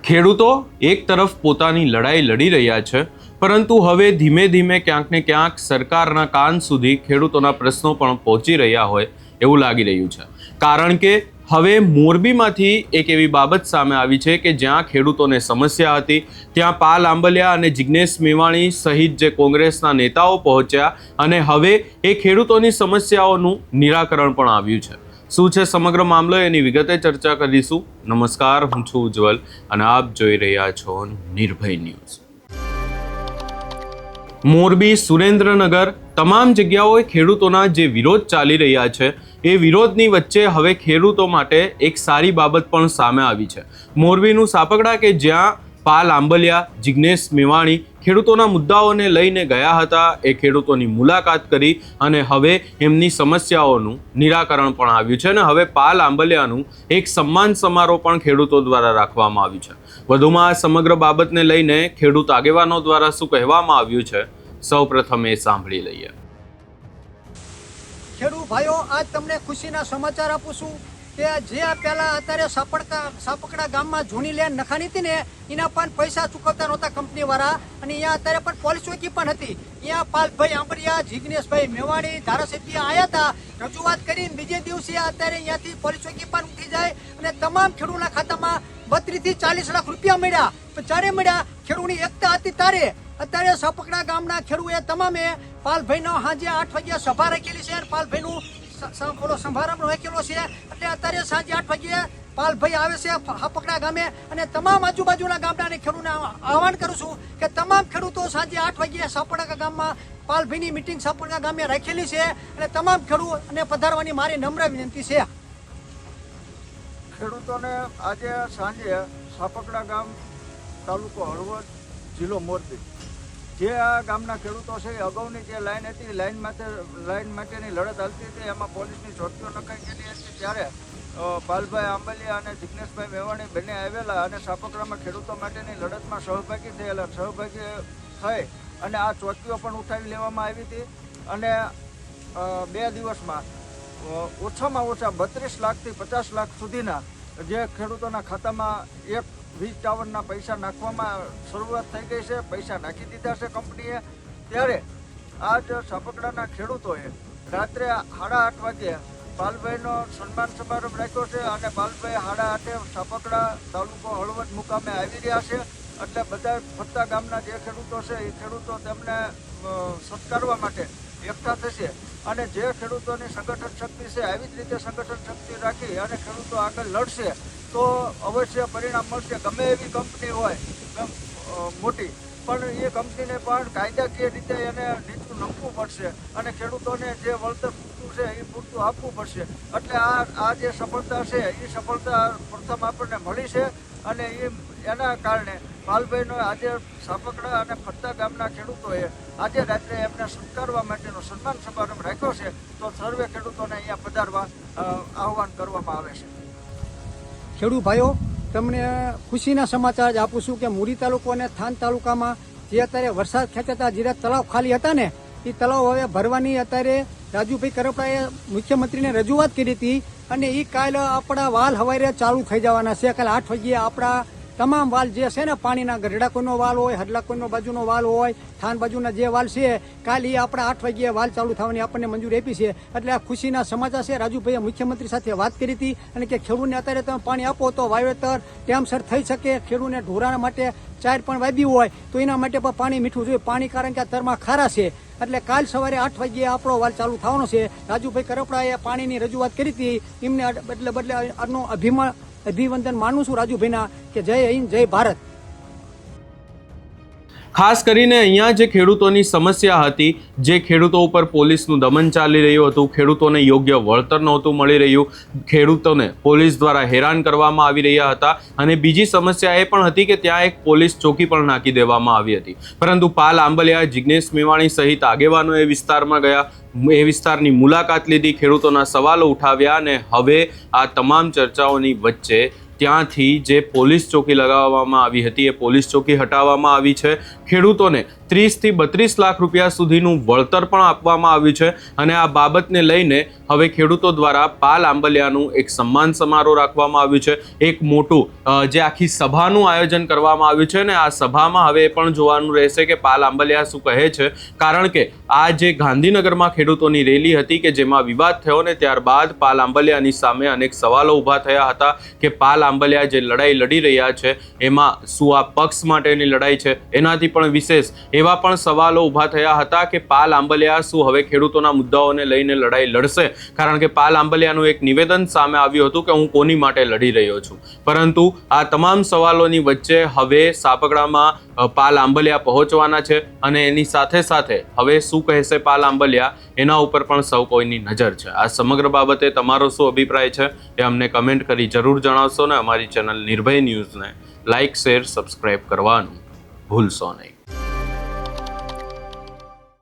ખેડૂતો એક તરફ પોતાની લડાઈ લડી રહ્યા છે, પરંતુ હવે ધીમે ધીમે ક્યાંક ને ક્યાંક સરકારના કાન સુધી ખેડૂતોના પ્રશ્નો પણ પહોંચી રહ્યા હોય એવું લાગી રહ્યું છે. કારણ કે હવે મોરબીમાંથી એક એવી બાબત સામે આવી છે કે જ્યાં ખેડૂતોને સમસ્યા હતી ત્યાં પાલ આંબલિયા અને જિગ્નેશ મેવાણી સહિત જે કોંગ્રેસના નેતાઓ પહોંચ્યા અને હવે એ ખેડૂતોની સમસ્યાઓનું નિરાકરણ પણ આવ્યું છે. શું છે સમગ્ર મામલો એની વિગતે ચર્ચા કરીશું. નમસ્કાર, હું છું ઉજ્જવલ અને આપ જોઈ રહ્યા છો નિર્ભય ન્યૂઝ. મોરબી, સુરેન્દ્રનગર તમામ જગ્યાઓએ ખેડૂતોના જે વિરોધ ચાલી રહ્યા છે એ વિરોધની વચ્ચે હવે ખેડૂતો માટે એક સારી બાબત પણ સામે આવી છે. મોરબીનું સાપકડા કે જ્યાં પાલ આંબલિયા, જિગ્નેશ મેવાણી ખેડૂતોના મુદ્દાઓને લઈને ગયા હતા, એ ખેડૂતોની મુલાકાત કરી અને હવે એમની સમસ્યાઓનું નિરાકરણ પણ આવ્યું છે અને હવે પાલ આંબલિયાનું એક સન્માન સમારોહ પણ ખેડૂતો દ્વારા રાખવામાં આવ્યું છે. વધુમાં આ સમગ્ર બાબતને લઈને ખેડૂત આગેવાનો દ્વારા શું કહેવામાં આવ્યું છે, સૌપ્રથમ એ સાંભળી લઈએ. ખેડૂત ભાઈઓ, આજ તમને ખુશીના સમાચાર આપું છું કે જે પહેલા અત્યારે સાપકડા ગામમાં જૂની લેન્ડ નખાણી હતી ને એના પણ પૈસા ચૂકવતા નહોતા કંપની વાળા, અને અહીંયા અત્યારે પણ પોલીસ ચોકી પણ હતી. અહીંયા પાલભાઈ આંબલિયા, જિગ્નેશભાઈ મેવાણી ધારાસભ્ય આવ્યા હતા, રજૂઆત કરીને બીજે દિવસે અત્યારે અહીંયાથી પોલીસ ચોકી પણ ઉઠી જાય અને તમામ ખેડૂતના ખાતામાં 32 થી 40 લાખ રૂપિયા મળ્યા. ચારે મળ્યા, ખેડૂતની એકતા હતી તારે. અત્યારે સાપકડા ગામના ખેડૂએ તમામે પાલભાઈનો સાંજે 8 વાગ્યા સભા રાખેલી છે અને પાલભાઈનું સમારંભ રાખેલો છે. એટલે અત્યારે સાંજે 8 વાગ્યે પાલભાઈ આવે છે સાપકડા ગામે અને તમામ આજુબાજુના ગામડાને ખેડૂતોને આહવાન કરું છું કે તમામ ખેડૂતો સાંજે 8 વાગ્યે સાપકડા ગામમાં પાલભાઈની મીટિંગ સાપકડા ગામે રાખેલી છે અને તમામ ખેડૂત અને પધારવાની મારી નમ્ર વિનંતી છે. ખેડૂતોને આજે સાંજે સાપકડા ગામ, તાલુકો હળવદ, જિલ્લો મોરબી, જે આ ગામના ખેડૂતો છે અગાઉની જે લાઈન હતી, લાઈન માટેની લડત હાલતી હતી, એમાં પોલીસની ચોકીઓ નખાઈ ગયેલી હતી. ત્યારે પાલભાઈ આંબલિયા અને જિગ્નેશભાઈ મેવાણી બંને આવેલા અને સાપકડામાં ખેડૂતો માટેની લડતમાં સહભાગી થઈ અને આ ચોકીઓ પણ ઉઠાવી લેવામાં આવી હતી. અને 2 દિવસમાં ઓછામાં ઓછા 32 લાખથી 50 લાખ સુધીના જે ખેડૂતોના ખાતામાં એક વીજ ટાવરના પૈસા નાખવામાં શરૂઆત થઈ ગઈ છે, પૈસા નાખી દીધા છે કંપનીએ. ત્યારે આ જ સાપકડાના ખેડૂતોએ રાત્રે 8:30 વાગ્યે પાલભાઈનો સન્માન સમારંભ રાખ્યો છે અને પાલભાઈ 8:30 સાપકડા તાલુકો હળવદ મુકામે આવી રહ્યા છે. એટલે બધા ફરતા ગામના જે ખેડૂતો છે એ ખેડૂતો તેમને સત્કારવા માટે એકઠા થશે અને જે ખેડૂતોની સંગઠન શક્તિ છે આવી જ રીતે સંગઠન શક્તિ રાખી અને ખેડૂતો આગળ લડશે તો અવશ્ય પરિણામ મળશે. ગમે એવી કંપની હોય મોટી, પણ એ કંપનીને પણ કાયદાકીય રીતે એને નીચું નમવું પડશે અને ખેડૂતોને જે વળતર પૂરતું છે એ પૂરતું આપવું પડશે. એટલે આ જે સફળતા છે એ સફળતા પ્રથમ આપણને મળી છે અને એના કારણે પાલભાઈનો આજે સાપકડા અને ફરતા ગામના ખેડૂતોએ આજે રાત્રે એમને સત્કારવા માટેનો સન્માન સમારંભ રાખ્યો છે. તો સર્વે ખેડૂતોને અહીંયા પધારવા આહવાન કરવામાં આવે છે. ખેડૂત ભાઈઓ, તમને ખુશીના સમાચાર જ આપું છું કે મુરી તાલુકો અને થાન તાલુકામાં જે અત્યારે વરસાદ ખેંચાતા જે તળાવ ખાલી હતા ને એ તળાવ હવે ભરવાની અત્યારે રાજુભાઈ કરપડાએ મુખ્યમંત્રીને રજૂઆત કરી હતી અને એ કાલે આપણા વાલ હવારે ચાલુ થઈ જવાના છે. કાલે 8 વાગ્યે આપણા તમામ વાલ જે છે ને પાણીના ગઢડા કોઈનો વાલ હોય, હડલા કોઈનો બાજુનો વાલ હોય, થાન બાજુના જે વાલ છે કાલે આપણા 8 વાગ્યે વાલ ચાલુ થવાની આપણને મંજૂરી આપી છે. એટલે આ ખુશીના સમાચાર છે. રાજુભાઈએ મુખ્યમંત્રી સાથે વાત કરી હતી અને કે ખેડૂતને અત્યારે તમે પાણી આપો તો વાવેતર ટાઈમસર થઈ શકે. ખેડૂતને ઢોરાના માટે ચાર પણ વાવ્યું હોય તો એના માટે પણ પાણી મીઠું જોઈએ. પાણી કારણ કે આ તરમાં ખારા છે. એટલે કાલ સવારે 8 વાગ્યે આપણો વાલ ચાલુ થવાનો છે. રાજુભાઈ કરપડાએ પાણીની રજૂઆત કરી હતી. એમને બદલે આનો અભિવંદન માનું છું રાજુભાઈના કે જય હિન્દ, જય ભારત. ખાસ કરીને અહીંયા જે ખેડૂતોની સમસ્યા હતી, જે ખેડૂતો ઉપર પોલીસનું દમન ચાલી રહ્યું હતું, ખેડૂતોને યોગ્ય વળતર નહોતું મળી રહ્યું, ખેડૂતોને પોલીસ દ્વારા હેરાન કરવામાં આવી રહ્યા હતા અને બીજી સમસ્યા એ પણ હતી કે ત્યાં એક પોલીસ ચોકી પણ નાખી દેવામાં આવી હતી. પરંતુ પાલ આંબલિયા, જિગ્નેશ મેવાણી સહિત આગેવાનો એ વિસ્તારમાં ગયા, એ વિસ્તારની મુલાકાત લીધી, ખેડૂતોના સવાલો ઉઠાવ્યા અને હવે આ તમામ ચર્ચાઓની વચ્ચે ત્યાંથી જે પોલીસ ચોકી લગાવવામાં આવી હતી એ પોલીસ ચોકી હટાવવામાં આવી છે. ખેડૂતોને 30 થી 32 લાખ રૂપિયા સુધીનું વળતર પણ આપવામાં આવ્યું છે અને આ બાબતને લઈને હવે ખેડૂતો દ્વારા પાલ આંબલિયાનું એક સન્માન સમારોહ રાખવામાં આવ્યું છે. એક મોટું જે આખી સભાનું આયોજન કરવામાં આવ્યું છે ને આ સભામાં હવે એ પણ જોવાનું રહેશે કે પાલ આંબલિયા શું કહે છે, કારણ કે આ જે ગાંધીનગરમાં ખેડૂતોની રેલી હતી કે જેમાં વિવાદ થયો ને ત્યારબાદ પાલ આંબલિયાની સામે અનેક સવાલો ઊભા થયા હતા કે પાલ આંબલિયા જે લડાઈ લડી રહ્યા છે એમાં શું આ પક્ષ માટેની લડાઈ છે. એનાથી પણ વિશેષ એવા પણ સવાલો ઊભા થયા હતા કે પાલ આંબલિયા શું હવે ખેડૂતોના મુદ્દાઓને લઈને લડાઈ લડશે, કારણ કે પાલ આંબલિયાનું એક નિવેદન સામે આવ્યું હતું કે હું કોની માટે લડી રહ્યો છું. પરંતુ આ તમામ સવાલોની વચ્ચે હવે સાપકડામાં પાલ આંબલિયા પહોંચવાના છે અને એની સાથે સાથે હવે શું કહેશે પાલ આંબલિયા એના ઉપર પણ સૌ કોઈની નજર છે. આ સમગ્ર બાબતે તમારો શું અભિપ્રાય છે એ અમને કમેન્ટ કરી જરૂર જણાવશો ને અમારી ચેનલ નિર્ભય ન્યૂઝને લાઇક, શેર, સબસ્ક્રાઇબ કરવાનું ભૂલશો નહીં.